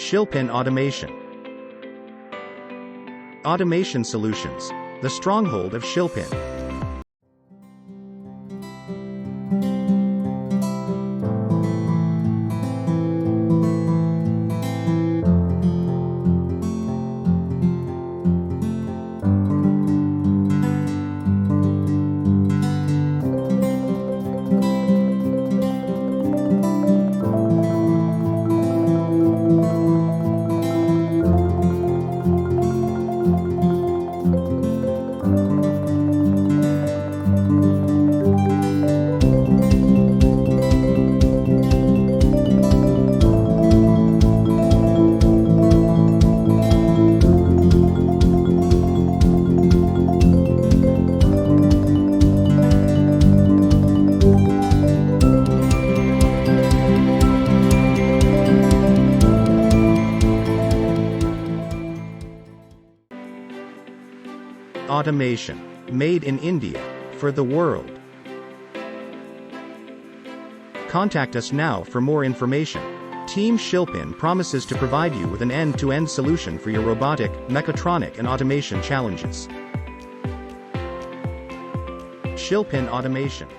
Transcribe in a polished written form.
Shilpin Automation. Automation Solutions, the stronghold of Shilpin. Automation, made in India, for the world. Contact us now for more information. Team Shilpin promises to provide you with an end-to-end solution for your robotic, mechatronic and automation challenges. Shilpin Automation.